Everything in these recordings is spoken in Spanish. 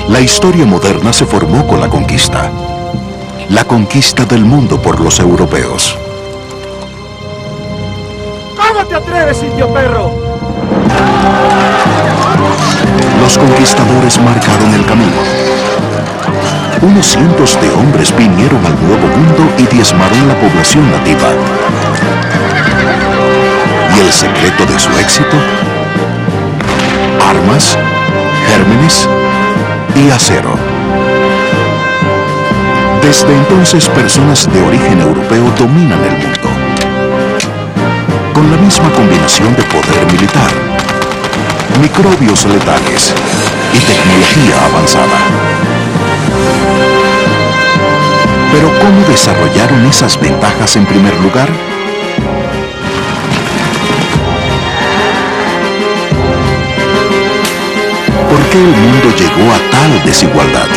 La historia moderna se formó con la conquista del mundo por los europeos. ¿Cómo te atreves, indio perro? Los conquistadores marcaron el camino. Unos cientos de hombres vinieron al Nuevo Mundo y diezmaron la población nativa. ¿Y el secreto de su éxito? Armas, gérmenes y acero. Desde entonces, personas de origen europeo dominan el mundo. Con la misma combinación de poder militar, microbios letales y tecnología avanzada. Pero ¿cómo desarrollaron esas ventajas en primer lugar? ¿Por qué el mundo llegó a tal desigualdad?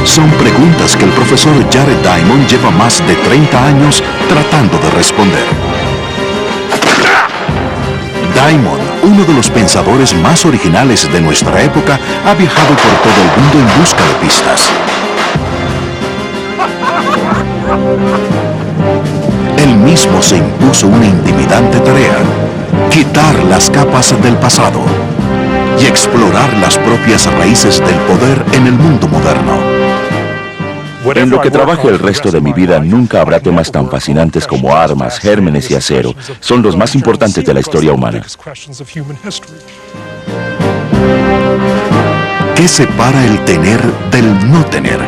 Son preguntas que el profesor Jared Diamond lleva más de 30 años tratando de responder. Diamond, uno de los pensadores más originales de nuestra época, ha viajado por todo el mundo en busca de pistas. Él mismo se impuso una intimidante tarea: quitar las capas del pasado y explorar las propias raíces del poder en el mundo moderno. En lo que trabaje el resto de mi vida, nunca habrá temas tan fascinantes como armas, gérmenes y acero. Son los más importantes de la historia humana. ¿Qué separa el tener del no tener?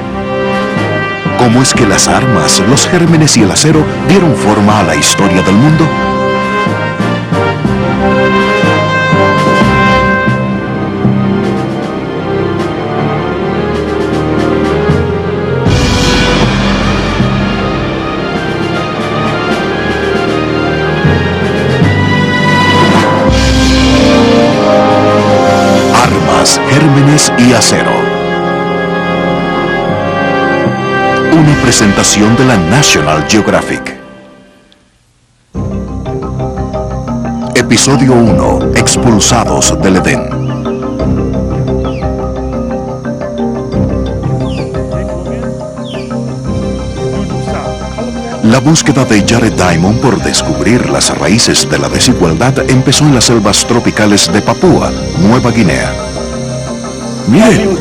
¿Cómo es que las armas, los gérmenes y el acero dieron forma a la historia del mundo? Gérmenes y acero. Una presentación de la National Geographic. Episodio 1. Expulsados del Edén. La búsqueda de Jared Diamond por descubrir las raíces de la desigualdad empezó en las selvas tropicales de Papúa, Nueva Guinea. ¡Miren!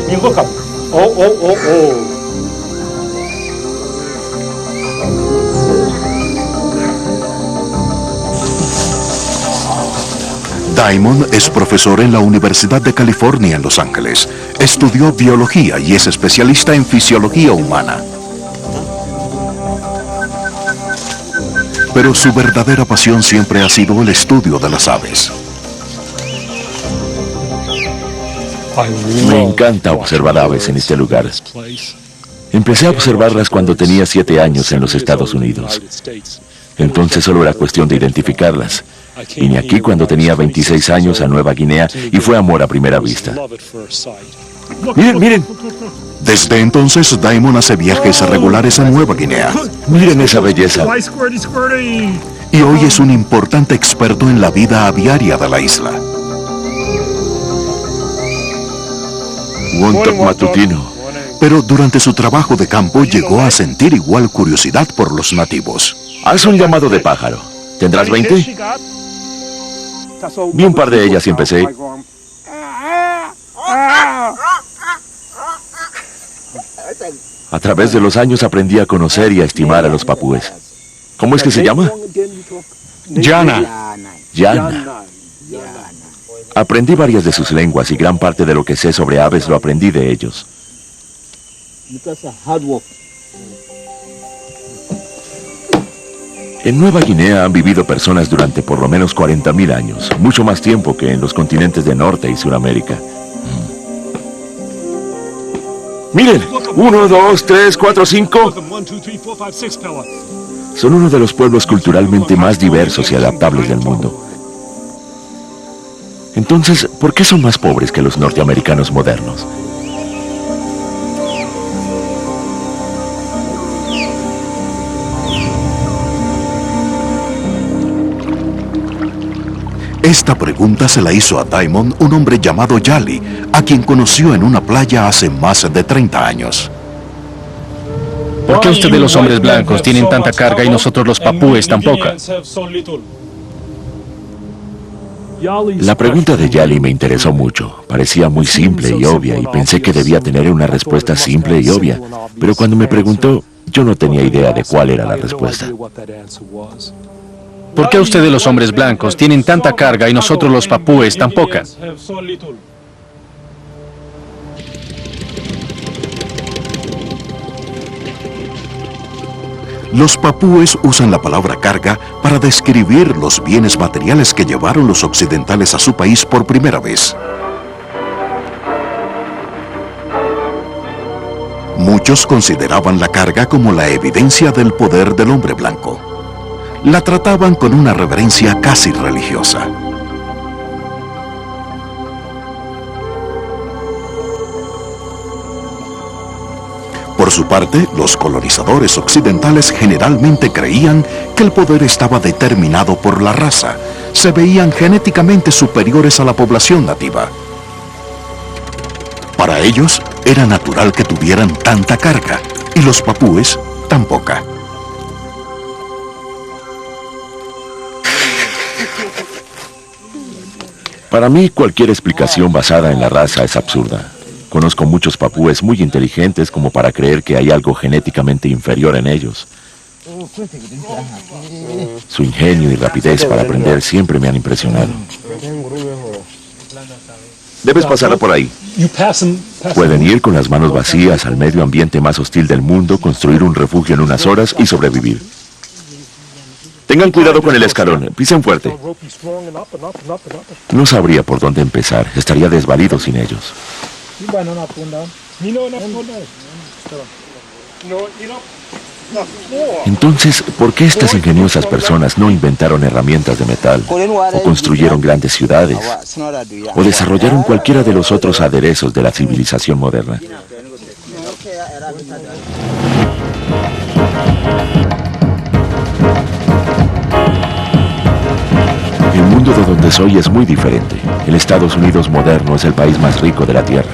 Diamond es profesor en la Universidad de California en Los Ángeles. Estudió biología y es especialista en fisiología humana. Pero su verdadera pasión siempre ha sido el estudio de las aves. Me encanta observar aves en este lugar. Empecé a observarlas cuando tenía 7 años en los Estados Unidos. Entonces solo era cuestión de identificarlas. Vine aquí cuando tenía 26 años a Nueva Guinea y fue amor a primera vista. Miren, miren. Desde entonces, Diamond hace viajes regulares a Nueva Guinea. Miren esa belleza. Y hoy es un importante experto en la vida aviaria de la isla. Wontok matutino. Pero durante su trabajo de campo llegó a sentir igual curiosidad por los nativos. Haz un llamado de pájaro. ¿Tendrás 20? Vi un par de ellas y empecé. A través de los años aprendí a conocer y a estimar a los papúes. ¿Cómo es que se llama? Yana. Yana. Aprendí varias de sus lenguas y gran parte de lo que sé sobre aves lo aprendí de ellos. En Nueva Guinea han vivido personas durante por lo menos 40.000 años, mucho más tiempo que en los continentes de Norte y Suramérica. Miren, 1, 2, 3, 4, 5. Son uno de los pueblos culturalmente más diversos y adaptables del mundo. Entonces, ¿por qué son más pobres que los norteamericanos modernos? Esta pregunta se la hizo a Diamond un hombre llamado Yali, a quien conoció en una playa hace más de 30 años. ¿Por qué ustedes los hombres blancos tienen tanta carga y nosotros los papúes tan poca? La pregunta de Yali me interesó mucho. Parecía muy simple y obvia y pensé que debía tener una respuesta simple y obvia. Pero cuando me preguntó, yo no tenía idea de cuál era la respuesta. ¿Por qué ustedes los hombres blancos tienen tanta carga y nosotros los papúes tan poca? Los papúes usan la palabra carga para describir los bienes materiales que llevaron los occidentales a su país por primera vez. Muchos consideraban la carga como la evidencia del poder del hombre blanco. La trataban con una reverencia casi religiosa. Por su parte, los colonizadores occidentales generalmente creían que el poder estaba determinado por la raza. Se veían genéticamente superiores a la población nativa. Para ellos, era natural que tuvieran tanta carga, y los papúes tan poca. Para mí, cualquier explicación basada en la raza es absurda. Conozco muchos papúes muy inteligentes como para creer que hay algo genéticamente inferior en ellos. Su ingenio y rapidez para aprender siempre me han impresionado. Debes pasar por ahí. Pueden ir con las manos vacías al medio ambiente más hostil del mundo, construir un refugio en unas horas y sobrevivir. Tengan cuidado con el escalón, pisen fuerte. No sabría por dónde empezar, estaría desvalido sin ellos. Entonces, ¿por qué estas ingeniosas personas no inventaron herramientas de metal, o construyeron grandes ciudades, o desarrollaron cualquiera de los otros aderezos de la civilización moderna? El mundo de donde soy es muy diferente. El Estados Unidos moderno es el país más rico de la Tierra.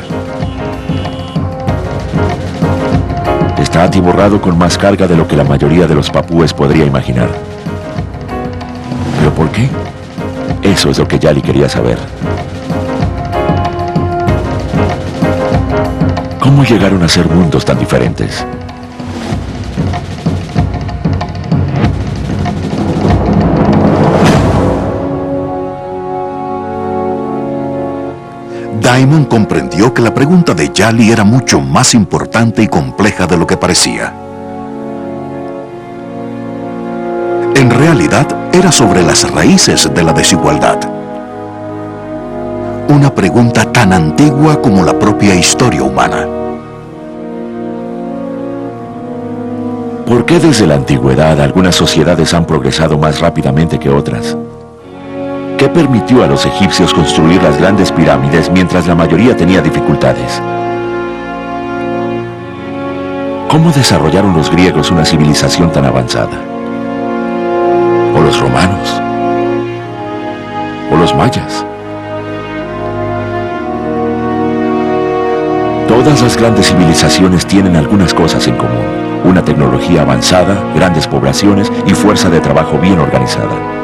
Está atiborrado con más carga de lo que la mayoría de los papúes podría imaginar. ¿Pero por qué? Eso es lo que Yali quería saber. ¿Cómo llegaron a ser mundos tan diferentes? Diamond comprendió que la pregunta de Yali era mucho más importante y compleja de lo que parecía. En realidad, era sobre las raíces de la desigualdad. Una pregunta tan antigua como la propia historia humana. ¿Por qué desde la antigüedad algunas sociedades han progresado más rápidamente que otras? ¿Qué permitió a los egipcios construir las grandes pirámides mientras la mayoría tenía dificultades? ¿Cómo desarrollaron los griegos una civilización tan avanzada? ¿O los romanos? ¿O los mayas? Todas las grandes civilizaciones tienen algunas cosas en común. Una tecnología avanzada, grandes poblaciones y fuerza de trabajo bien organizada.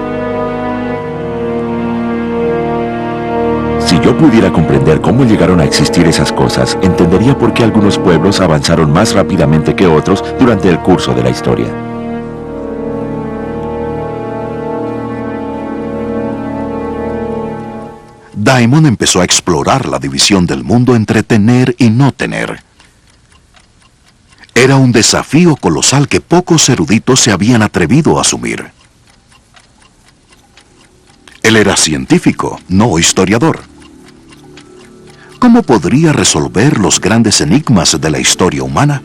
Si yo pudiera comprender cómo llegaron a existir esas cosas, entendería por qué algunos pueblos avanzaron más rápidamente que otros durante el curso de la historia. Diamond empezó a explorar la división del mundo entre tener y no tener. Era un desafío colosal que pocos eruditos se habían atrevido a asumir. Él era científico, no historiador. ¿Cómo podría resolver los grandes enigmas de la historia humana?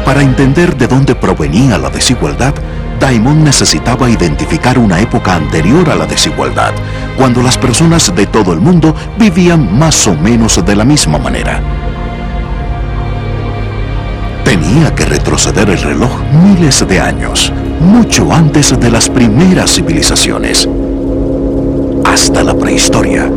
Para entender de dónde provenía la desigualdad, Diamond necesitaba identificar una época anterior a la desigualdad, cuando las personas de todo el mundo vivían más o menos de la misma manera. tenía que retroceder el reloj miles de años, mucho antes de las primeras civilizaciones, hasta la prehistoria.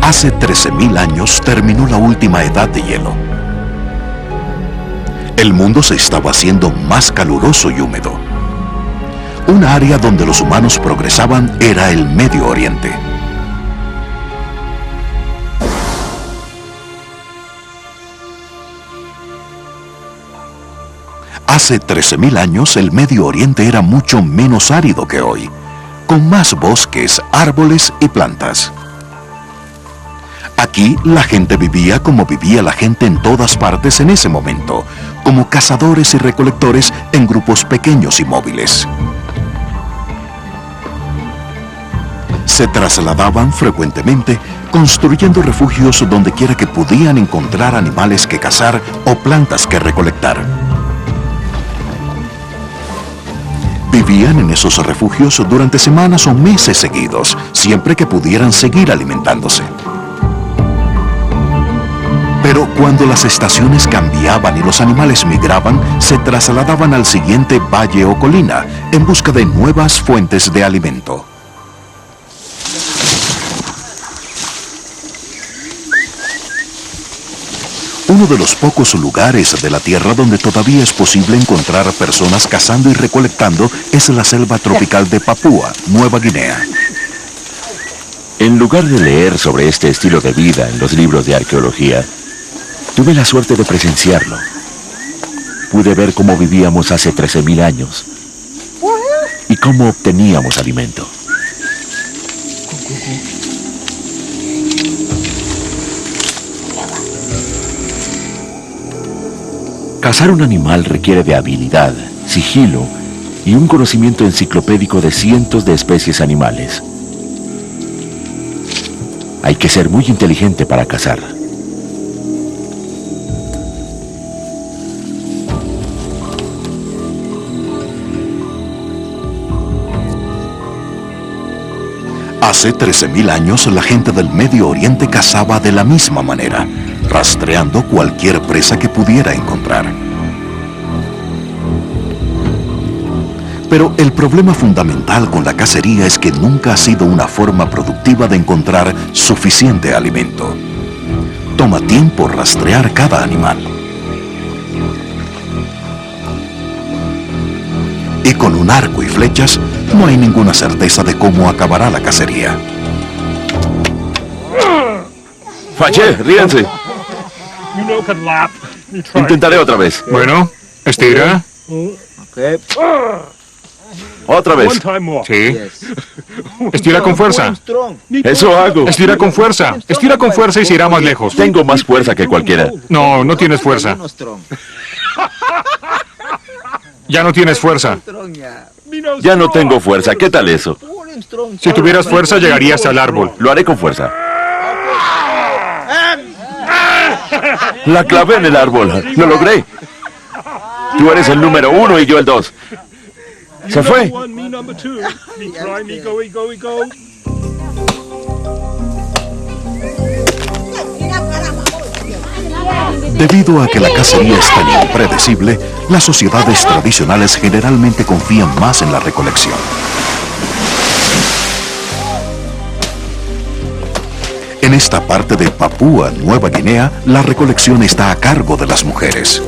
Hace 13.000 años terminó la última edad de hielo. El mundo se estaba haciendo más caluroso y húmedo. Un área donde los humanos progresaban era el Medio Oriente. Hace 13.000 años el Medio Oriente era mucho menos árido que hoy, con más bosques, árboles y plantas. Aquí la gente vivía como vivía la gente en todas partes en ese momento, como cazadores y recolectores en grupos pequeños y móviles. Se trasladaban frecuentemente, construyendo refugios donde quiera que podían encontrar animales que cazar o plantas que recolectar. Vivían en esos refugios durante semanas o meses seguidos, siempre que pudieran seguir alimentándose. Pero cuando las estaciones cambiaban y los animales migraban, se trasladaban al siguiente valle o colina en busca de nuevas fuentes de alimento. Uno de los pocos lugares de la Tierra donde todavía es posible encontrar personas cazando y recolectando es la selva tropical de Papúa, Nueva Guinea. En lugar de leer sobre este estilo de vida en los libros de arqueología, tuve la suerte de presenciarlo. Pude ver cómo vivíamos hace 13.000 años y cómo obteníamos alimento. Cazar un animal requiere de habilidad, sigilo y un conocimiento enciclopédico de cientos de especies animales. Hay que ser muy inteligente para cazar. Hace 13.000 años la gente del Medio Oriente cazaba de la misma manera, rastreando cualquier presa que pudiera encontrar. Pero el problema fundamental con la cacería es que nunca ha sido una forma productiva de encontrar suficiente alimento. Toma tiempo rastrear cada animal. Y con un arco y flechas, no hay ninguna certeza de cómo acabará la cacería. Fallé, ríanse. Intentaré otra vez. Bueno, estira. Otra vez. Sí. Estira con fuerza. Eso hago. Estira con fuerza. Estira con fuerza y se irá más lejos. Tengo más fuerza que cualquiera. No, no tienes fuerza. Ya no tienes fuerza. Ya no tengo fuerza. ¿Qué tal eso? Si tuvieras fuerza, llegarías al árbol. Lo haré con fuerza. La clavé en el árbol. Lo logré. Tú eres el número 1 y yo el 2. Se fue. Debido a que la cacería es tan impredecible, las sociedades tradicionales generalmente confían más en la recolección. En esta parte de Papúa Nueva Guinea, la recolección está a cargo de las mujeres.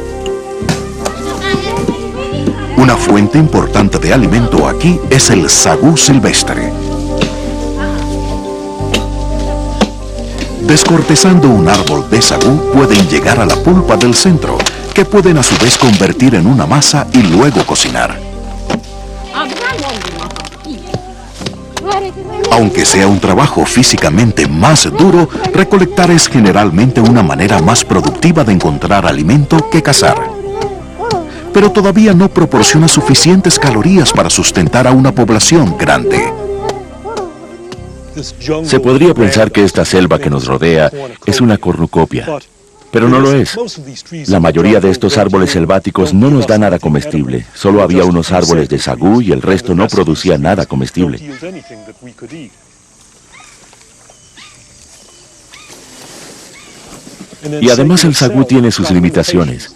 Una fuente importante de alimento aquí es el sagú silvestre. Descortezando un árbol de sagú pueden llegar a la pulpa del centro, que pueden a su vez convertir en una masa y luego cocinar. Aunque sea un trabajo físicamente más duro, recolectar es generalmente una manera más productiva de encontrar alimento que cazar. Pero todavía no proporciona suficientes calorías para sustentar a una población grande. Se podría pensar que esta selva que nos rodea es una cornucopia, pero no lo es. La mayoría de estos árboles selváticos no nos da nada comestible. Solo había unos árboles de sagú y el resto no producía nada comestible. Y además el sagú tiene sus limitaciones.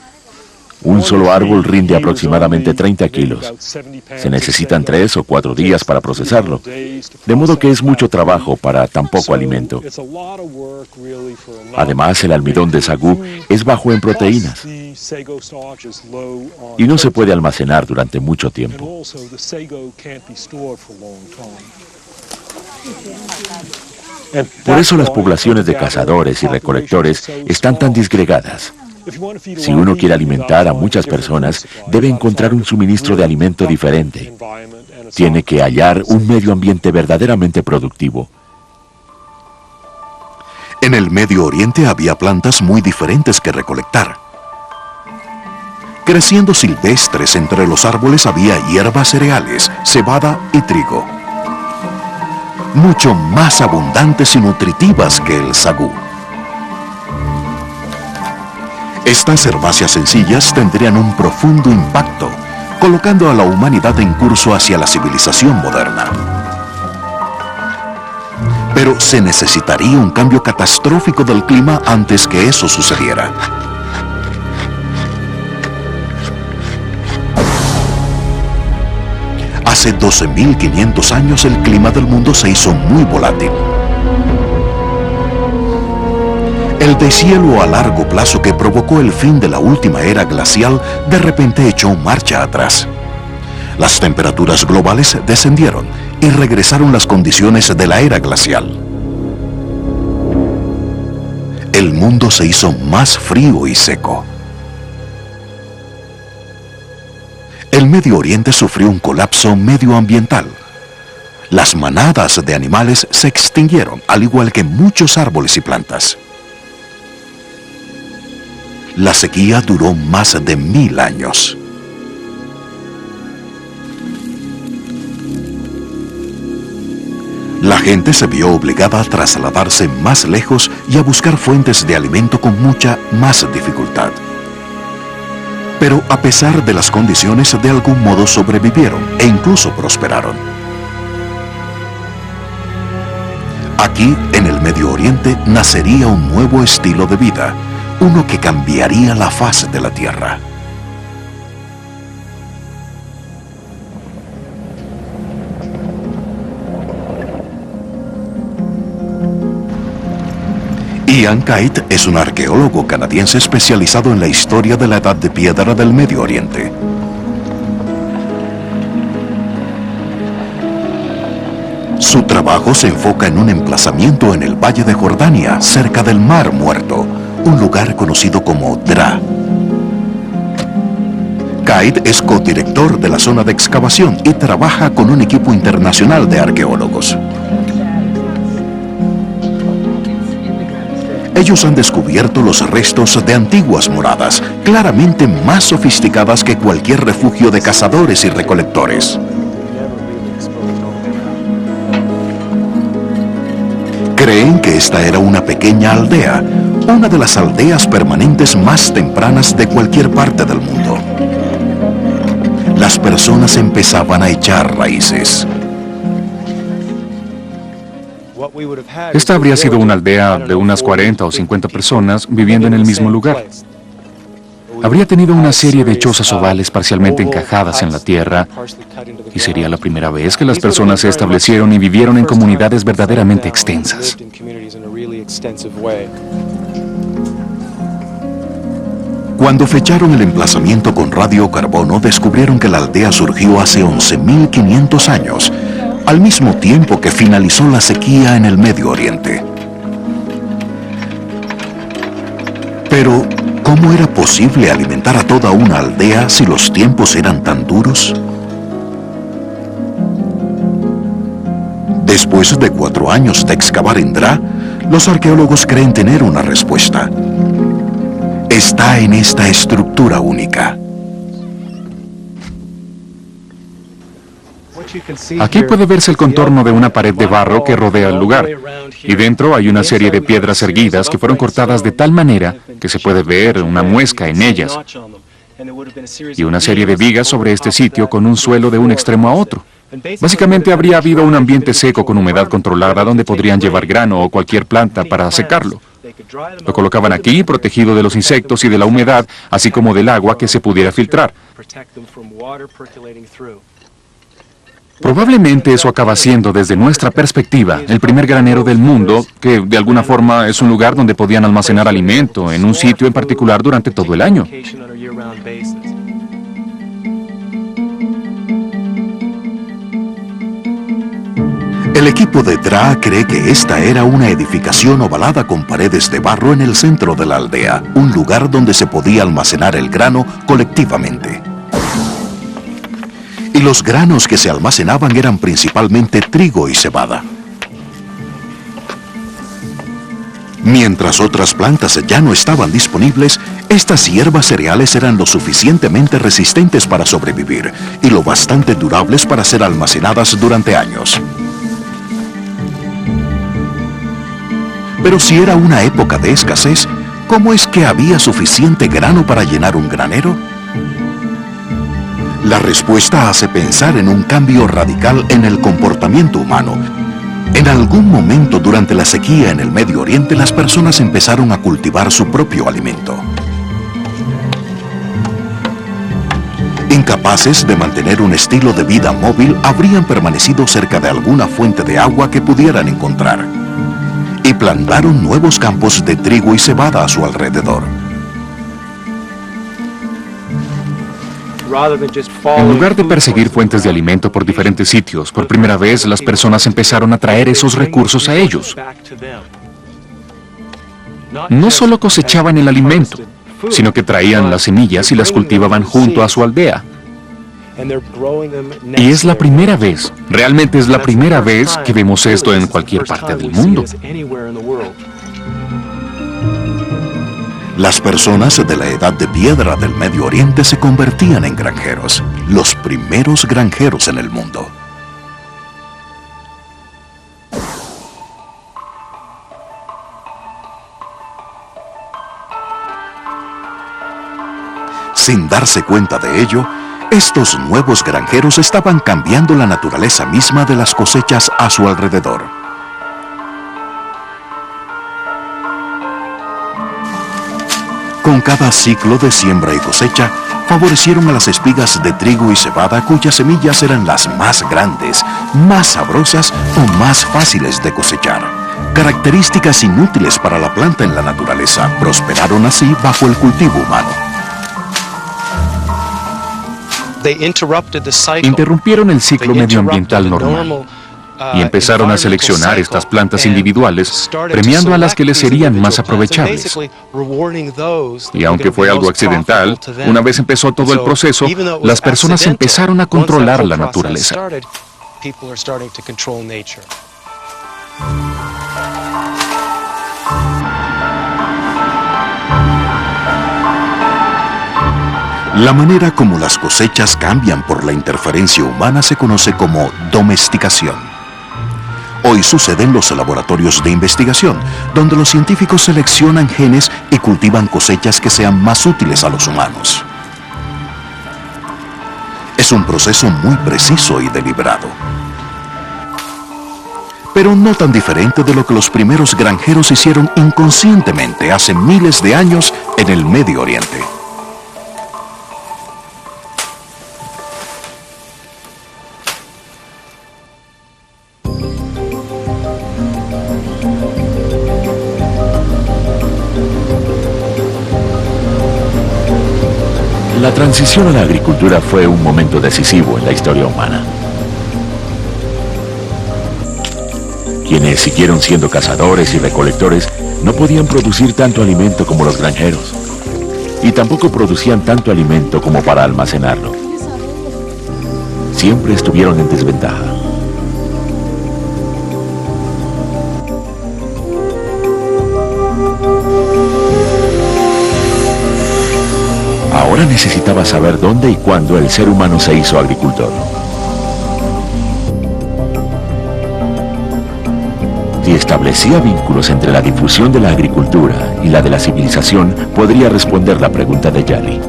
Un solo árbol rinde aproximadamente 30 kilos. Se necesitan 3 o 4 días para procesarlo, de modo que es mucho trabajo para tan poco alimento. Además, el almidón de sagú es bajo en proteínas y no se puede almacenar durante mucho tiempo. Por eso las poblaciones de cazadores y recolectores están tan disgregadas. Si uno quiere alimentar a muchas personas, debe encontrar un suministro de alimento diferente. Tiene que hallar un medio ambiente verdaderamente productivo. En el Medio Oriente había plantas muy diferentes que recolectar. Creciendo silvestres entre los árboles había hierbas cereales, cebada y trigo, mucho más abundantes y nutritivas que el sagú. Estas herbáceas sencillas tendrían un profundo impacto, colocando a la humanidad en curso hacia la civilización moderna. Pero se necesitaría un cambio catastrófico del clima antes que eso sucediera. Hace 12.500 años el clima del mundo se hizo muy volátil. El deshielo a largo plazo que provocó el fin de la última era glacial de repente echó marcha atrás. Las temperaturas globales descendieron y regresaron las condiciones de la era glacial. El mundo se hizo más frío y seco. El Medio Oriente sufrió un colapso medioambiental. Las manadas de animales se extinguieron, al igual que muchos árboles y plantas. La sequía duró más de 1000 años. La gente se vio obligada a trasladarse más lejos y a buscar fuentes de alimento con mucha más dificultad. Pero a pesar de las condiciones, de algún modo sobrevivieron e incluso prosperaron. Aquí, en el Medio Oriente, nacería un nuevo estilo de vida, uno que cambiaría la faz de la Tierra. Ian Kite es un arqueólogo canadiense especializado en la historia de la Edad de Piedra del Medio Oriente. Su trabajo se enfoca en un emplazamiento en el Valle de Jordania, cerca del Mar Muerto, un lugar conocido como Dra. Kite es codirector de la zona de excavación y trabaja con un equipo internacional de arqueólogos. Ellos han descubierto los restos de antiguas moradas, claramente más sofisticadas que cualquier refugio de cazadores y recolectores. Creen que esta era una pequeña aldea, una de las aldeas permanentes más tempranas de cualquier parte del mundo. Las personas empezaban a echar raíces. Esta habría sido una aldea de unas 40 o 50 personas viviendo en el mismo lugar. Habría tenido una serie de chozas ovales parcialmente encajadas en la tierra y sería la primera vez que las personas se establecieron y vivieron en comunidades verdaderamente extensas. Cuando fecharon el emplazamiento con radiocarbono, descubrieron que la aldea surgió hace 11.500 años, al mismo tiempo que finalizó la sequía en el Medio Oriente. Pero, ¿cómo era posible alimentar a toda una aldea si los tiempos eran tan duros? Después de 4 años de excavar en Dra, los arqueólogos creen tener una respuesta. Está en esta estructura única. Aquí puede verse el contorno de una pared de barro que rodea el lugar, y dentro hay una serie de piedras erguidas que fueron cortadas de tal manera que se puede ver una muesca en ellas, y una serie de vigas sobre este sitio con un suelo de un extremo a otro. Básicamente habría habido un ambiente seco con humedad controlada donde podrían llevar grano o cualquier planta para secarlo. Lo colocaban aquí, protegido de los insectos y de la humedad, así como del agua que se pudiera filtrar. Probablemente eso acaba siendo, desde nuestra perspectiva, el primer granero del mundo, que de alguna forma es un lugar donde podían almacenar alimento, en un sitio en particular durante todo el año. El equipo de Dra cree que esta era una edificación ovalada con paredes de barro en el centro de la aldea, un lugar donde se podía almacenar el grano colectivamente. Y los granos que se almacenaban eran principalmente trigo y cebada. Mientras otras plantas ya no estaban disponibles, estas hierbas cereales eran lo suficientemente resistentes para sobrevivir y lo bastante durables para ser almacenadas durante años. Pero si era una época de escasez, ¿cómo es que había suficiente grano para llenar un granero? La respuesta hace pensar en un cambio radical en el comportamiento humano. En algún momento durante la sequía en el Medio Oriente, las personas empezaron a cultivar su propio alimento. Incapaces de mantener un estilo de vida móvil, habrían permanecido cerca de alguna fuente de agua que pudieran encontrar. Y plantaron nuevos campos de trigo y cebada a su alrededor. En lugar de perseguir fuentes de alimento por diferentes sitios, por primera vez las personas empezaron a traer esos recursos a ellos. No solo cosechaban el alimento, sino que traían las semillas y las cultivaban junto a su aldea. Y es la primera vez, realmente es la primera vez que vemos esto en cualquier parte del mundo. Las personas de la Edad de Piedra del Medio Oriente se convertían en granjeros, los primeros granjeros en el mundo. Sin darse cuenta de ello, estos nuevos granjeros estaban cambiando la naturaleza misma de las cosechas a su alrededor. Con cada ciclo de siembra y cosecha, favorecieron a las espigas de trigo y cebada cuyas semillas eran las más grandes, más sabrosas o más fáciles de cosechar. Características inútiles para la planta en la naturaleza prosperaron así bajo el cultivo humano. Interrumpieron el ciclo medioambiental normal y empezaron a seleccionar estas plantas individuales, premiando a las que les serían más aprovechables. Y aunque fue algo accidental, una vez empezó todo el proceso, las personas empezaron a controlar la naturaleza. La manera como las cosechas cambian por la interferencia humana se conoce como domesticación. Hoy sucede en los laboratorios de investigación, donde los científicos seleccionan genes y cultivan cosechas que sean más útiles a los humanos. Es un proceso muy preciso y deliberado, pero no tan diferente de lo que los primeros granjeros hicieron inconscientemente hace miles de años en el Medio Oriente. La transición a la agricultura fue un momento decisivo en la historia humana. Quienes siguieron siendo cazadores y recolectores no podían producir tanto alimento como los granjeros, y tampoco producían tanto alimento como para almacenarlo. Siempre estuvieron en desventaja. Ahora necesitaba saber dónde y cuándo el ser humano se hizo agricultor. Si establecía vínculos entre la difusión de la agricultura y la de la civilización, podría responder la pregunta de Yali.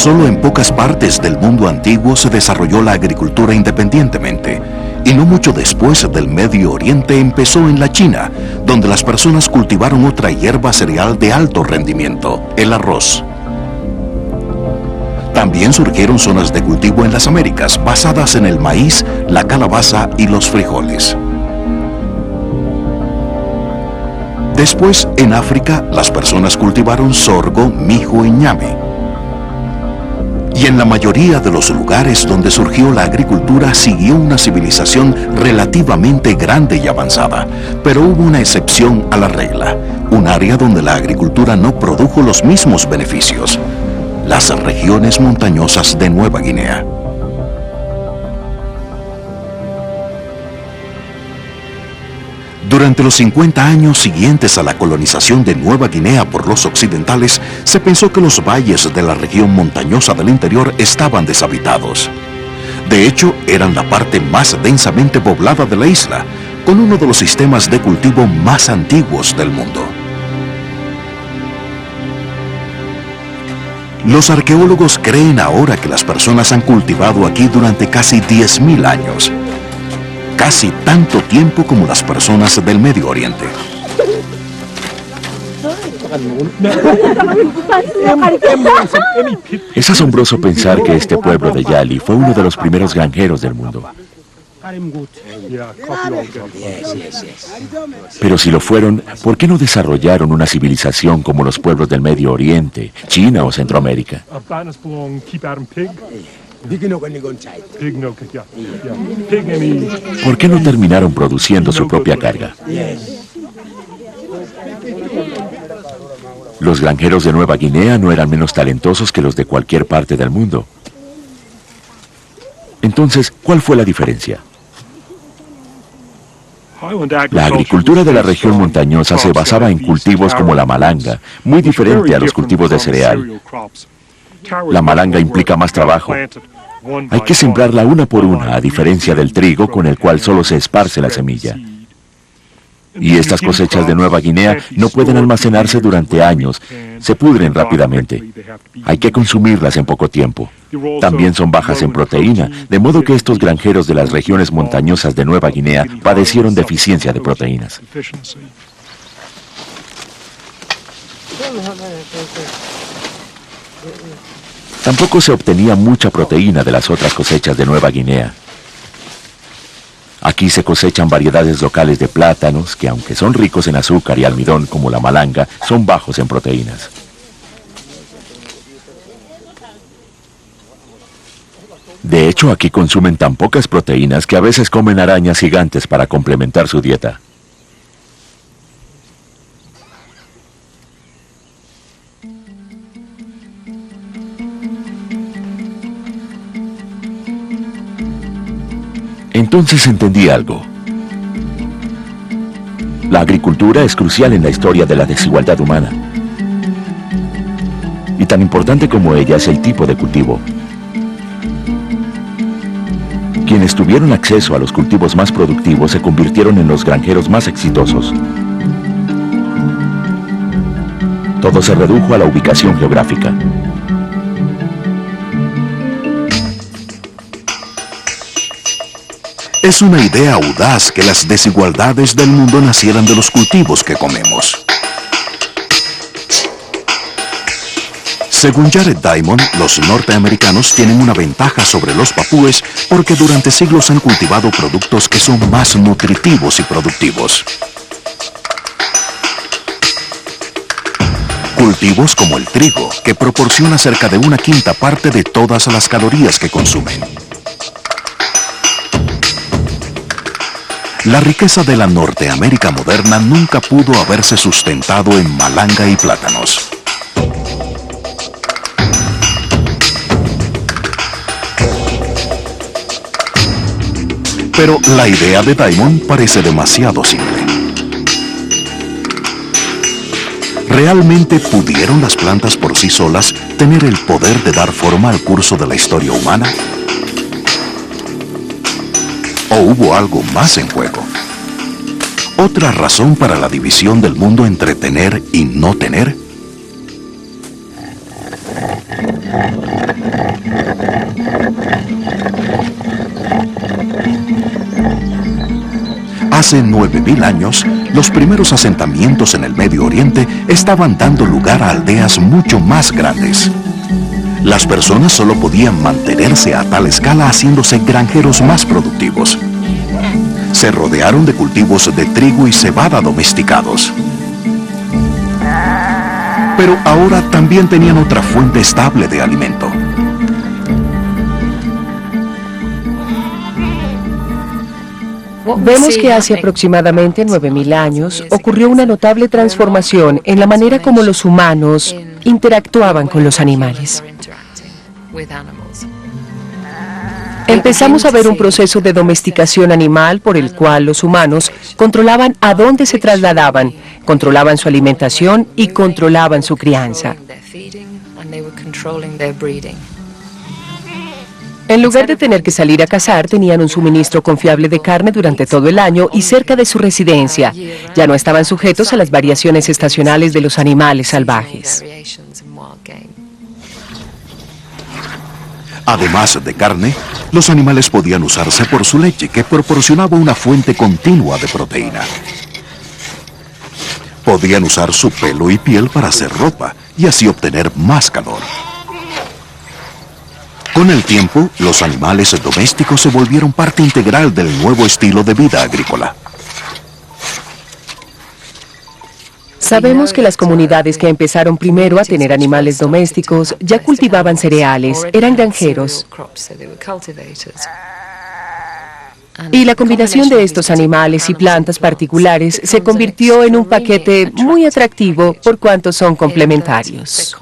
Solo en pocas partes del mundo antiguo se desarrolló la agricultura independientemente, y no mucho después del Medio Oriente empezó en la China, donde las personas cultivaron otra hierba cereal de alto rendimiento, el arroz. También surgieron zonas de cultivo en las Américas basadas en el maíz, la calabaza y los frijoles. Después, en África, las personas cultivaron sorgo, mijo y ñame. Y en la mayoría de los lugares donde surgió la agricultura siguió una civilización relativamente grande y avanzada, pero hubo una excepción a la regla, un área donde la agricultura no produjo los mismos beneficios: las regiones montañosas de Nueva Guinea. Durante los 50 años siguientes a la colonización de Nueva Guinea por los occidentales, se pensó que los valles de la región montañosa del interior estaban deshabitados. De hecho, eran la parte más densamente poblada de la isla, con uno de los sistemas de cultivo más antiguos del mundo. Los arqueólogos creen ahora que las personas han cultivado aquí durante casi 10.000 años. Casi tanto tiempo como las personas del Medio Oriente. Es asombroso pensar que este pueblo de Yali fue uno de los primeros granjeros del mundo. Pero si lo fueron, ¿por qué no desarrollaron una civilización como los pueblos del Medio Oriente, China o Centroamérica? ¿Por qué no terminaron produciendo su propia carga? Los granjeros de Nueva Guinea no eran menos talentosos que los de cualquier parte del mundo. Entonces, ¿cuál fue la diferencia? La agricultura de la región montañosa se basaba en cultivos como la malanga, muy diferente a los cultivos de cereal. La malanga implica más trabajo. Hay que sembrarla una por una, a diferencia del trigo, con el cual solo se esparce la semilla. Y estas cosechas de Nueva Guinea no pueden almacenarse durante años, se pudren rápidamente. Hay que consumirlas en poco tiempo. También son bajas en proteína, de modo que estos granjeros de las regiones montañosas de Nueva Guinea padecieron deficiencia de proteínas. Tampoco se obtenía mucha proteína de las otras cosechas de Nueva Guinea. Aquí se cosechan variedades locales de plátanos que, aunque son ricos en azúcar y almidón como la malanga, son bajos en proteínas. De hecho, aquí consumen tan pocas proteínas que a veces comen arañas gigantes para complementar su dieta. Entonces entendí algo. La agricultura es crucial en la historia de la desigualdad humana. Y tan importante como ella es el tipo de cultivo. Quienes tuvieron acceso a los cultivos más productivos se convirtieron en los granjeros más exitosos. Todo se redujo a la ubicación geográfica. Es una idea audaz que las desigualdades del mundo nacieran de los cultivos que comemos. Según Jared Diamond, los norteamericanos tienen una ventaja sobre los papúes porque durante siglos han cultivado productos que son más nutritivos y productivos. Cultivos como el trigo, que proporciona cerca de 1/5 parte de todas las calorías que consumen. La riqueza de la Norteamérica moderna nunca pudo haberse sustentado en malanga y plátanos. Pero la idea de Diamond parece demasiado simple. ¿Realmente pudieron las plantas por sí solas tener el poder de dar forma al curso de la historia humana? ¿O hubo algo más en juego? ¿Otra razón para la división del mundo entre tener y no tener? hace 9000 años, los primeros asentamientos en el Medio Oriente estaban dando lugar a aldeas mucho más grandes. Las personas solo podían mantenerse a tal escala haciéndose granjeros más productivos. Se rodearon de cultivos de trigo y cebada domesticados. Pero ahora también tenían otra fuente estable de alimento. Vemos que hace aproximadamente 9000 años ocurrió una notable transformación en la manera como los humanos interactuaban con los animales. Empezamos a ver un proceso de domesticación animal por el cual los humanos controlaban a dónde se trasladaban, controlaban su alimentación y controlaban su crianza. En lugar de tener que salir a cazar, tenían un suministro confiable de carne durante todo el año y cerca de su residencia. Ya no estaban sujetos a las variaciones estacionales de los animales salvajes. Además de carne, los animales podían usarse por su leche, que proporcionaba una fuente continua de proteína. Podían usar su pelo y piel para hacer ropa y así obtener más calor. Con el tiempo, los animales domésticos se volvieron parte integral del nuevo estilo de vida agrícola. Sabemos que las comunidades que empezaron primero a tener animales domésticos ya cultivaban cereales, eran granjeros. Y la combinación de estos animales y plantas particulares se convirtió en un paquete muy atractivo por cuanto son complementarios.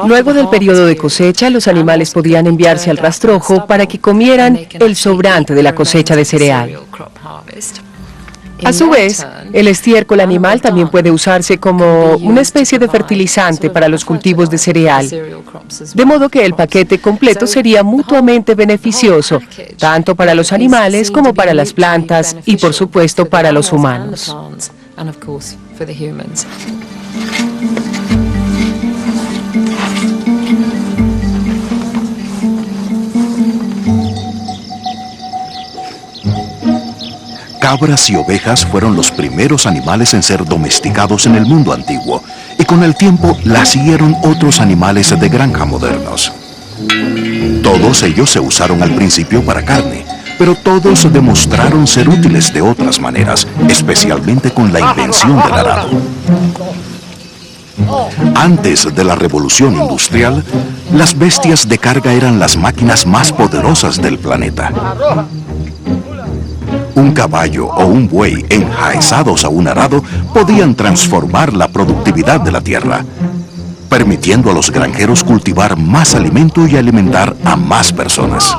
Luego del periodo de cosecha, los animales podían enviarse al rastrojo para que comieran el sobrante de la cosecha de cereal. A su vez, el estiércol animal también puede usarse como una especie de fertilizante para los cultivos de cereal, de modo que el paquete completo sería mutuamente beneficioso, tanto para los animales como para las plantas y, por supuesto, para los humanos. Cabras y ovejas fueron los primeros animales en ser domesticados en el mundo antiguo, y con el tiempo las siguieron otros animales de granja modernos. Todos ellos se usaron al principio para carne, pero todos demostraron ser útiles de otras maneras, especialmente con la invención del arado. Antes de la revolución industrial, las bestias de carga eran las máquinas más poderosas del planeta. Un caballo o un buey enjaezados a un arado podían transformar la productividad de la tierra, permitiendo a los granjeros cultivar más alimento y alimentar a más personas.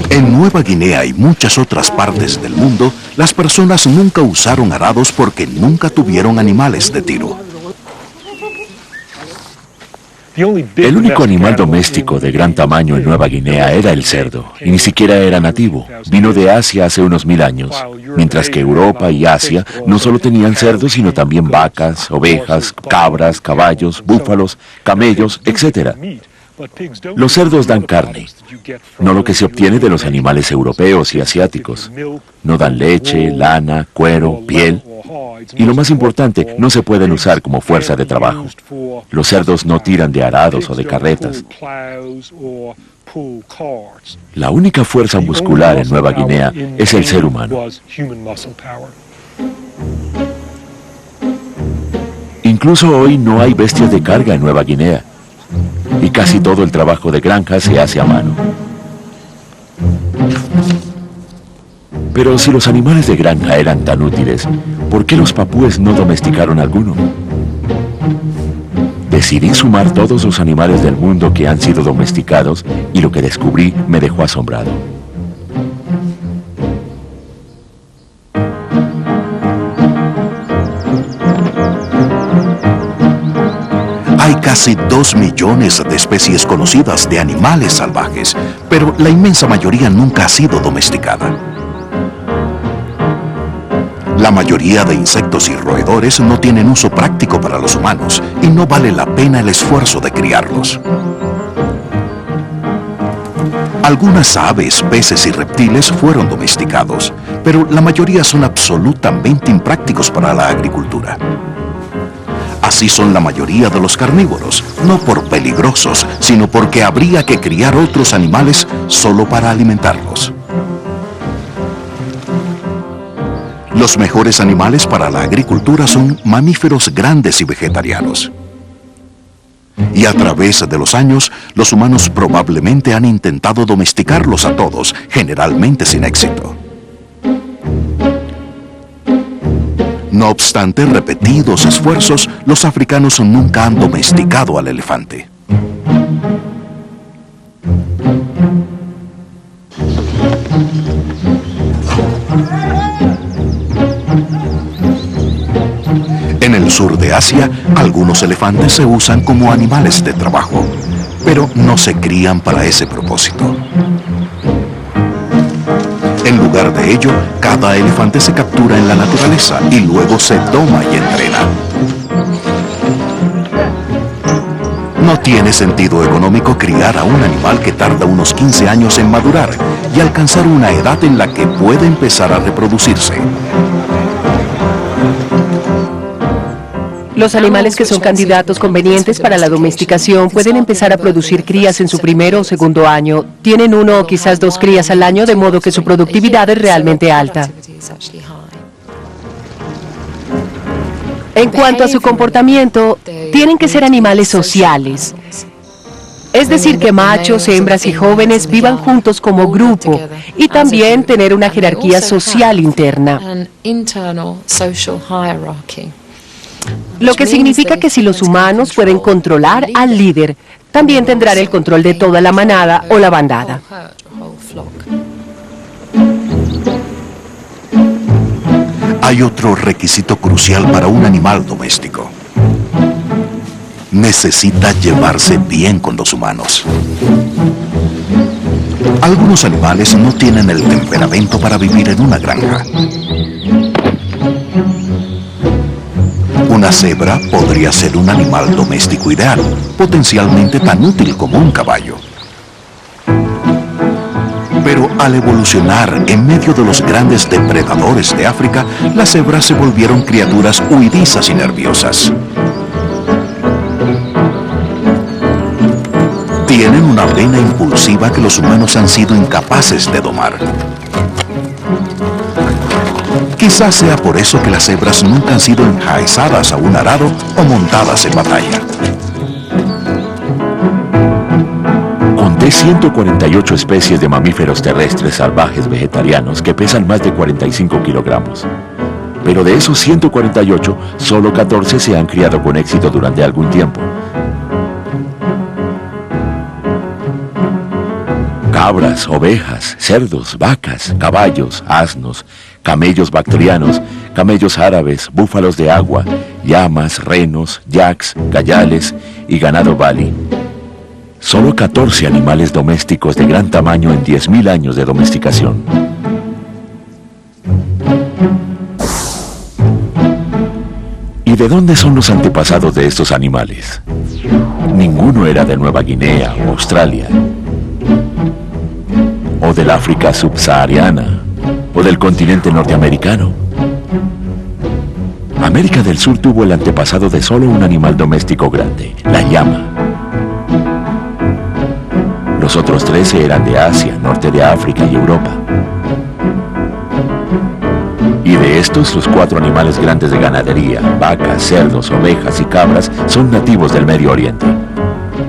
En Nueva Guinea y muchas otras partes del mundo, las personas nunca usaron arados porque nunca tuvieron animales de tiro. El único animal doméstico de gran tamaño en Nueva Guinea era el cerdo, y ni siquiera era nativo. Vino de Asia hace unos 1000 años, mientras que Europa y Asia no solo tenían cerdos, sino también vacas, ovejas, cabras, caballos, búfalos, camellos, etc. Los cerdos dan carne, no lo que se obtiene de los animales europeos y asiáticos. No dan leche, lana, cuero, piel. Y lo más importante, no se pueden usar como fuerza de trabajo. Los cerdos no tiran de arados o de carretas. La única fuerza muscular en Nueva Guinea es el ser humano. Incluso hoy no hay bestias de carga en Nueva Guinea. Y casi todo el trabajo de granja se hace a mano. Pero si los animales de granja eran tan útiles, ¿por qué los papúes no domesticaron alguno? Decidí sumar todos los animales del mundo que han sido domesticados y lo que descubrí me dejó asombrado. Hay casi 2 millones de especies conocidas de animales salvajes, pero la inmensa mayoría nunca ha sido domesticada. La mayoría de insectos y roedores no tienen uso práctico para los humanos y no vale la pena el esfuerzo de criarlos. Algunas aves, peces y reptiles fueron domesticados, pero la mayoría son absolutamente imprácticos para la agricultura. Así son la mayoría de los carnívoros, no por peligrosos, sino porque habría que criar otros animales solo para alimentarlos. Los mejores animales para la agricultura son mamíferos grandes y vegetarianos. Y a través de los años, los humanos probablemente han intentado domesticarlos a todos, generalmente sin éxito. No obstante repetidos esfuerzos, los africanos nunca han domesticado al elefante. En el sur de Asia, algunos elefantes se usan como animales de trabajo, pero no se crían para ese propósito. En lugar de ello, cada elefante se captura en la naturaleza y luego se doma y entrena. No tiene sentido económico criar a un animal que tarda unos 15 años en madurar y alcanzar una edad en la que puede empezar a reproducirse. Los animales que son candidatos convenientes para la domesticación pueden empezar a producir crías en su primero o segundo año. Tienen 1 o quizás 2 crías al año, de modo que su productividad es realmente alta. En cuanto a su comportamiento, tienen que ser animales sociales. Es decir, que machos, hembras y jóvenes vivan juntos como grupo y también tener una jerarquía social interna. Lo que significa que si los humanos pueden controlar al líder, también tendrán el control de toda la manada o la bandada. Hay otro requisito crucial para un animal doméstico. Necesita llevarse bien con los humanos. Algunos animales no tienen el temperamento para vivir en una granja. Una cebra podría ser un animal doméstico ideal, potencialmente tan útil como un caballo. Pero al evolucionar en medio de los grandes depredadores de África, las cebras se volvieron criaturas huidizas y nerviosas. Tienen una vena impulsiva que los humanos han sido incapaces de domar. Quizás sea por eso que las cebras nunca han sido enjaizadas a un arado o montadas en batalla. Conté 148 especies de mamíferos terrestres salvajes vegetarianos que pesan más de 45 kilogramos. Pero de esos 148, solo 14 se han criado con éxito durante algún tiempo. Cabras, ovejas, cerdos, vacas, caballos, asnos, camellos bactrianos, camellos árabes, búfalos de agua, llamas, renos, yaks, gayales y ganado bali. Solo 14 animales domésticos de gran tamaño en 10.000 años de domesticación. ¿Y de dónde son los antepasados de estos animales? Ninguno era de Nueva Guinea o Australia, o del África subsahariana, o del continente norteamericano. América del Sur tuvo el antepasado de solo un animal doméstico grande, la llama. Los otros 13 eran de Asia, norte de África y Europa. Y de estos, los 4 animales grandes de ganadería, vacas, cerdos, ovejas y cabras, son nativos del Medio Oriente.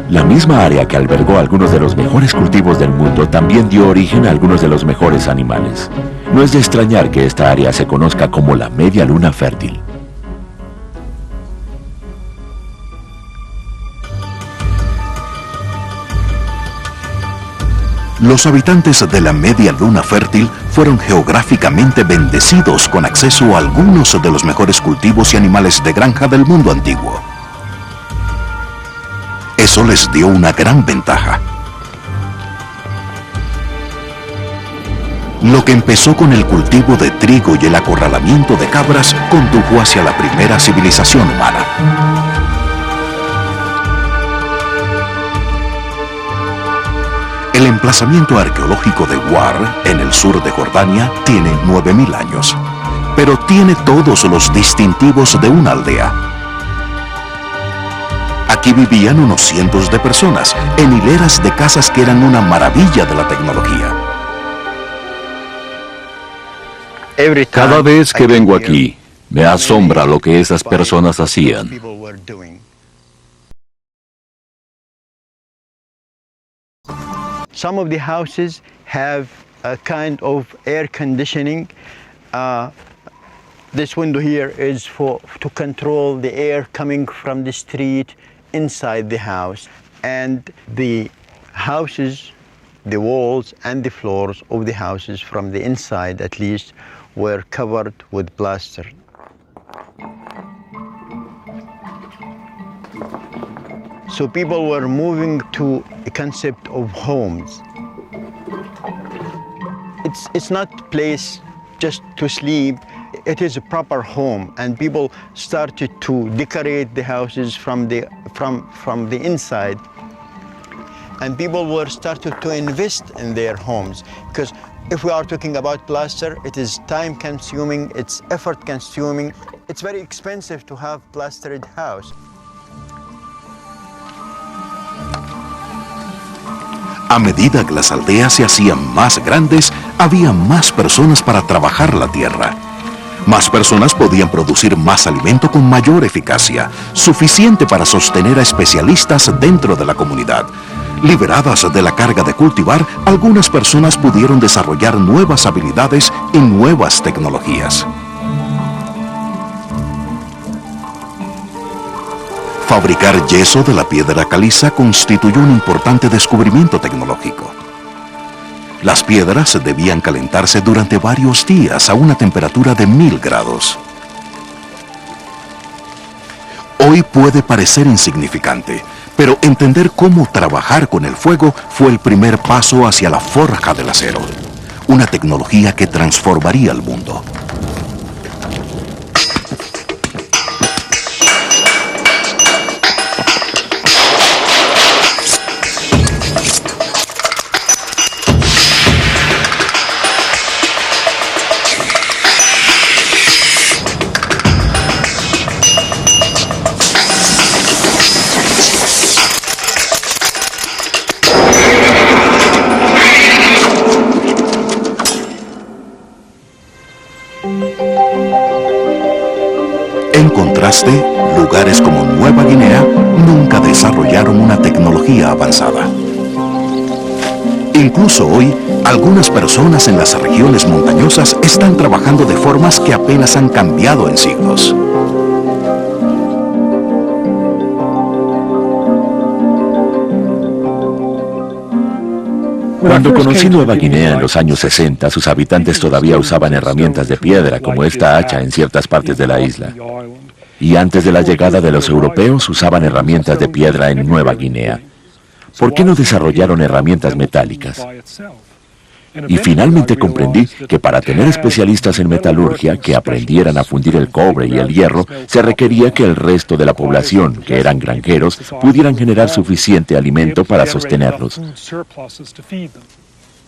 La misma área que albergó algunos de los mejores cultivos del mundo también dio origen a algunos de los mejores animales. No es de extrañar que esta área se conozca como la media luna fértil. Los habitantes de la media luna fértil fueron geográficamente bendecidos con acceso a algunos de los mejores cultivos y animales de granja del mundo antiguo. Eso les dio una gran ventaja. Lo que empezó con el cultivo de trigo y el acorralamiento de cabras condujo hacia la primera civilización humana. El emplazamiento arqueológico de War, en el sur de Jordania, tiene 9.000 años, pero tiene todos los distintivos de una aldea. Aquí vivían unos cientos de personas, en hileras de casas que eran una maravilla de la tecnología. Cada vez que vengo aquí, me asombra lo que esas personas hacían. Some of the houses have a kind of air conditioning. This window here is to control the air coming from the street inside the house. And the houses, the walls and the floors of the houses from the inside at least were covered with plaster. So people were moving to a concept of homes. It's not a place just to sleep, it is a proper home, and people started to decorate the houses from the inside. And people were started to invest in their homes, because if we are talking about plaster, it is time consuming, it's effort consuming, it's very expensive to have plastered house. A medida que las aldeas se hacían más grandes, había más personas para trabajar la tierra. Más personas podían producir más alimento con mayor eficacia, suficiente para sostener a especialistas dentro de la comunidad. Liberadas de la carga de cultivar, algunas personas pudieron desarrollar nuevas habilidades y nuevas tecnologías. Fabricar yeso de la piedra caliza constituyó un importante descubrimiento tecnológico. Las piedras debían calentarse durante varios días a una temperatura de 1000 grados. Hoy puede parecer insignificante, pero entender cómo trabajar con el fuego fue el primer paso hacia la forja del acero, una tecnología que transformaría el mundo. En contraste, lugares como Nueva Guinea nunca desarrollaron una tecnología avanzada. Incluso hoy, algunas personas en las regiones montañosas están trabajando de formas que apenas han cambiado en siglos. Cuando conocí Nueva Guinea en los años 60, sus habitantes todavía usaban herramientas de piedra como esta hacha en ciertas partes de la isla. Y antes de la llegada de los europeos usaban herramientas de piedra en Nueva Guinea. ¿Por qué no desarrollaron herramientas metálicas? Y finalmente comprendí que para tener especialistas en metalurgia que aprendieran a fundir el cobre y el hierro, se requería que el resto de la población, que eran granjeros, pudieran generar suficiente alimento para sostenerlos.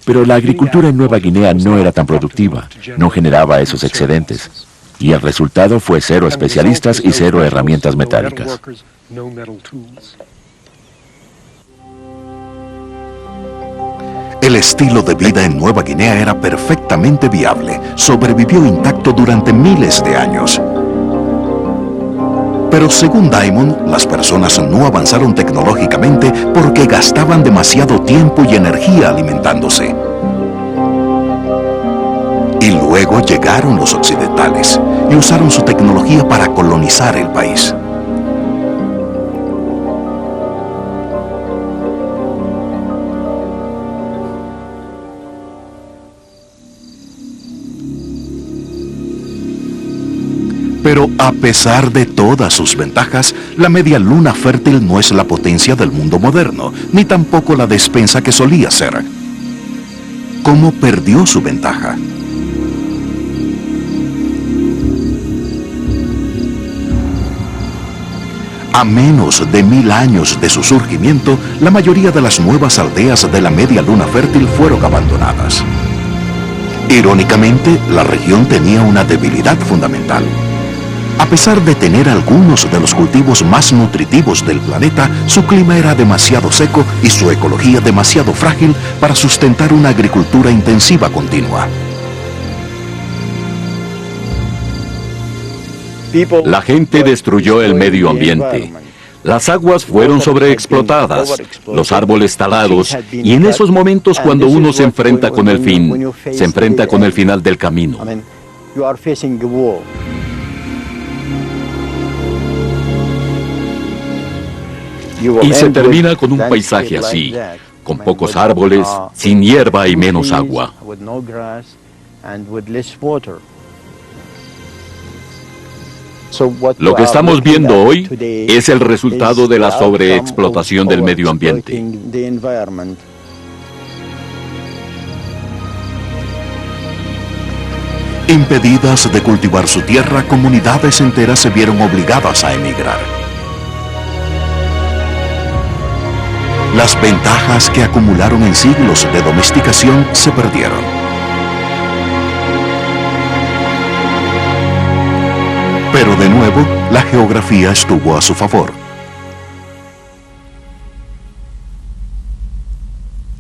Pero la agricultura en Nueva Guinea no era tan productiva, no generaba esos excedentes. Y el resultado fue 0 especialistas y 0 herramientas metálicas. El estilo de vida en Nueva Guinea era perfectamente viable, sobrevivió intacto durante miles de años. Pero según Diamond, las personas no avanzaron tecnológicamente porque gastaban demasiado tiempo y energía alimentándose. Y luego llegaron los occidentales y usaron su tecnología para colonizar el país. Pero a pesar de todas sus ventajas, la media luna fértil no es la potencia del mundo moderno, ni tampoco la despensa que solía ser. ¿Cómo perdió su ventaja? A menos de 1000 años de su surgimiento, la mayoría de las nuevas aldeas de la media luna fértil fueron abandonadas. Irónicamente, la región tenía una debilidad fundamental. A pesar de tener algunos de los cultivos más nutritivos del planeta, su clima era demasiado seco y su ecología demasiado frágil para sustentar una agricultura intensiva continua. La gente destruyó el medio ambiente. Las aguas fueron sobreexplotadas, los árboles talados, y en esos momentos cuando uno se enfrenta con el fin, se enfrenta con el final del camino. Y se termina con un paisaje así, con pocos árboles, sin hierba y menos agua. Lo que estamos viendo hoy es el resultado de la sobreexplotación del medio ambiente. Impedidas de cultivar su tierra, comunidades enteras se vieron obligadas a emigrar. Las ventajas que acumularon en siglos de domesticación se perdieron. Pero de nuevo, la geografía estuvo a su favor.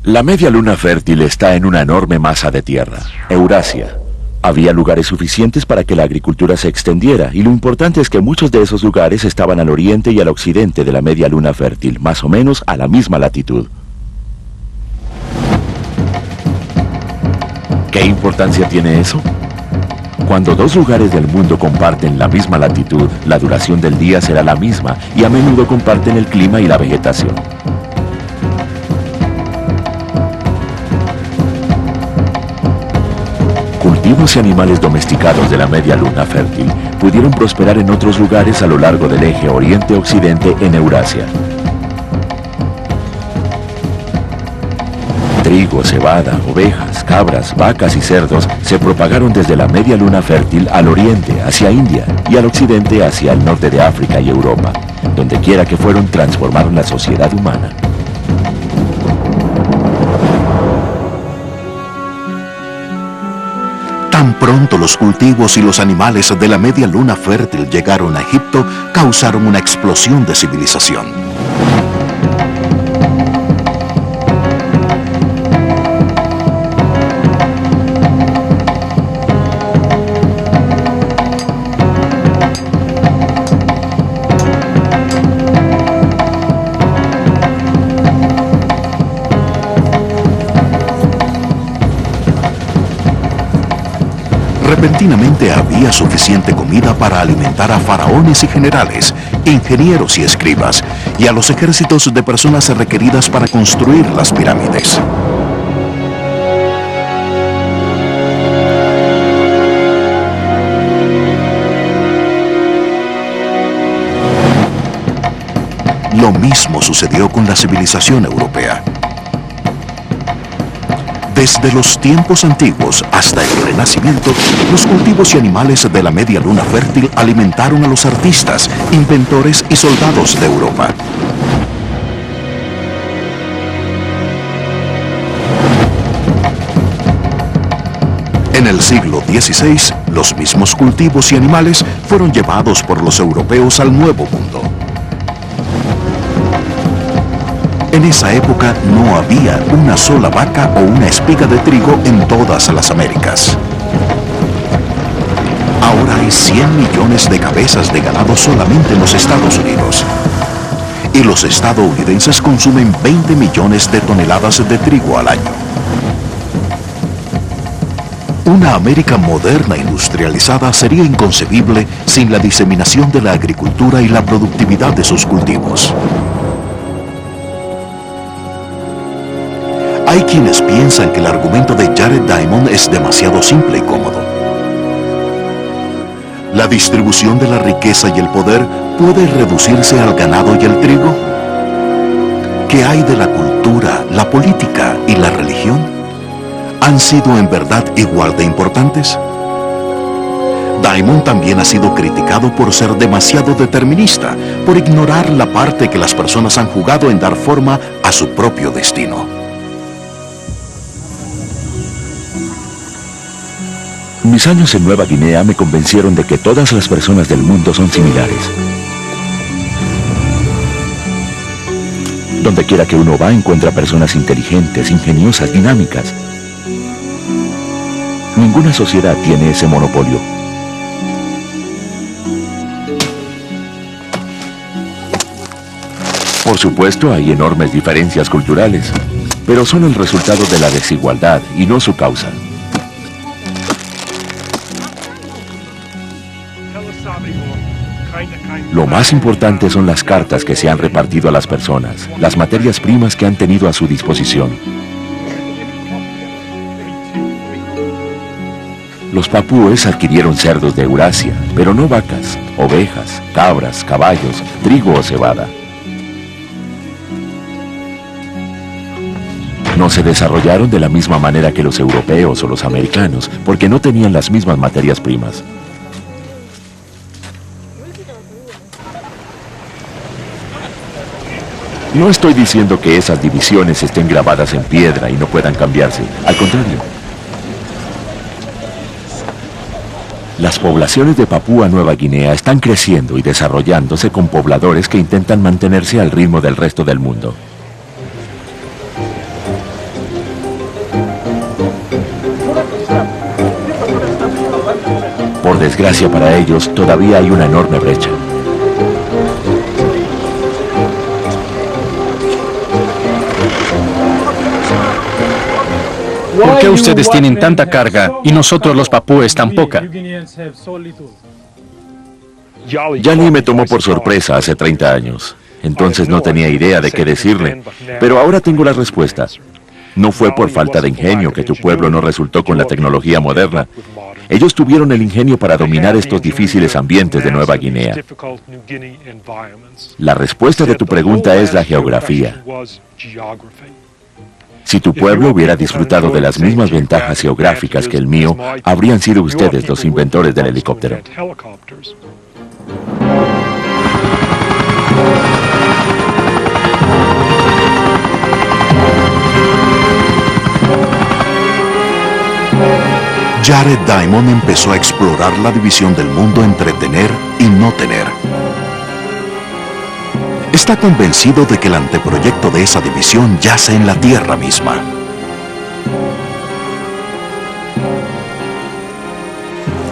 La media luna fértil está en una enorme masa de tierra, Eurasia. Había lugares suficientes para que la agricultura se extendiera, y lo importante es que muchos de esos lugares estaban al oriente y al occidente de la media luna fértil, más o menos a la misma latitud. ¿Qué importancia tiene eso? Cuando dos lugares del mundo comparten la misma latitud, la duración del día será la misma y a menudo comparten el clima y la vegetación. Cultivos y animales domesticados de la media luna fértil pudieron prosperar en otros lugares a lo largo del eje oriente-occidente en Eurasia. Trigo, cebada, ovejas, cabras, vacas y cerdos se propagaron desde la media luna fértil al oriente, hacia India, y al occidente hacia el norte de África y Europa. Donde quiera que fueron, transformaron la sociedad humana. Tan pronto los cultivos y los animales de la media luna fértil llegaron a Egipto, causaron una explosión de civilización. Repentinamente había suficiente comida para alimentar a faraones y generales, ingenieros y escribas, y a los ejércitos de personas requeridas para construir las pirámides. Lo mismo sucedió con la civilización europea. Desde los tiempos antiguos hasta el Renacimiento, los cultivos y animales de la media luna fértil alimentaron a los artistas, inventores y soldados de Europa. En el siglo XVI, los mismos cultivos y animales fueron llevados por los europeos al Nuevo Mundo. En esa época no había una sola vaca o una espiga de trigo en todas las Américas. Ahora hay 100 millones de cabezas de ganado solamente en los Estados Unidos. Y los estadounidenses consumen 20 millones de toneladas de trigo al año. Una América moderna e industrializada sería inconcebible sin la diseminación de la agricultura y la productividad de sus cultivos. Hay quienes piensan que el argumento de Jared Diamond es demasiado simple y cómodo. ¿La distribución de la riqueza y el poder puede reducirse al ganado y al trigo? ¿Qué hay de la cultura, la política y la religión? ¿Han sido en verdad igual de importantes? Diamond también ha sido criticado por ser demasiado determinista, por ignorar la parte que las personas han jugado en dar forma a su propio destino. Mis años en Nueva Guinea me convencieron de que todas las personas del mundo son similares. Donde quiera que uno va, encuentra personas inteligentes, ingeniosas, dinámicas. Ninguna sociedad tiene ese monopolio. Por supuesto, hay enormes diferencias culturales, pero son el resultado de la desigualdad y no su causa. Lo más importante son las cartas que se han repartido a las personas, las materias primas que han tenido a su disposición. Los papúes adquirieron cerdos de Eurasia, pero no vacas, ovejas, cabras, caballos, trigo o cebada. No se desarrollaron de la misma manera que los europeos o los americanos, porque no tenían las mismas materias primas. No estoy diciendo que esas divisiones estén grabadas en piedra y no puedan cambiarse. Al contrario. Las poblaciones de Papúa Nueva Guinea están creciendo y desarrollándose con pobladores que intentan mantenerse al ritmo del resto del mundo. Por desgracia para ellos, todavía hay una enorme brecha. ¿Por qué ustedes tienen tanta carga y nosotros los papúes tan poca? Yanni me tomó por sorpresa hace 30 años. Entonces no tenía idea de qué decirle. Pero ahora tengo la respuesta. No fue por falta de ingenio que tu pueblo no resultó con la tecnología moderna. Ellos tuvieron el ingenio para dominar estos difíciles ambientes de Nueva Guinea. La respuesta de tu pregunta es la geografía. Si tu pueblo hubiera disfrutado de las mismas ventajas geográficas que el mío, habrían sido ustedes los inventores del helicóptero. Jared Diamond empezó a explorar la división del mundo entre tener y no tener. Está convencido de que el anteproyecto de esa división yace en la tierra misma.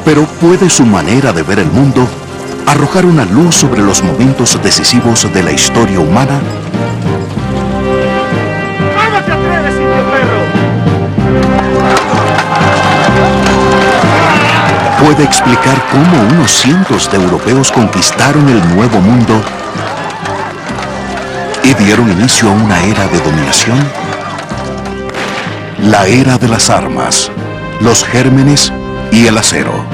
Pero ¿puede su manera de ver el mundo arrojar una luz sobre los momentos decisivos de la historia humana? ¿Cómo te atreves, indio perro? ¿Puede explicar cómo unos cientos de europeos conquistaron el Nuevo Mundo y dieron inicio a una era de dominación? La era de las armas, los gérmenes y el acero.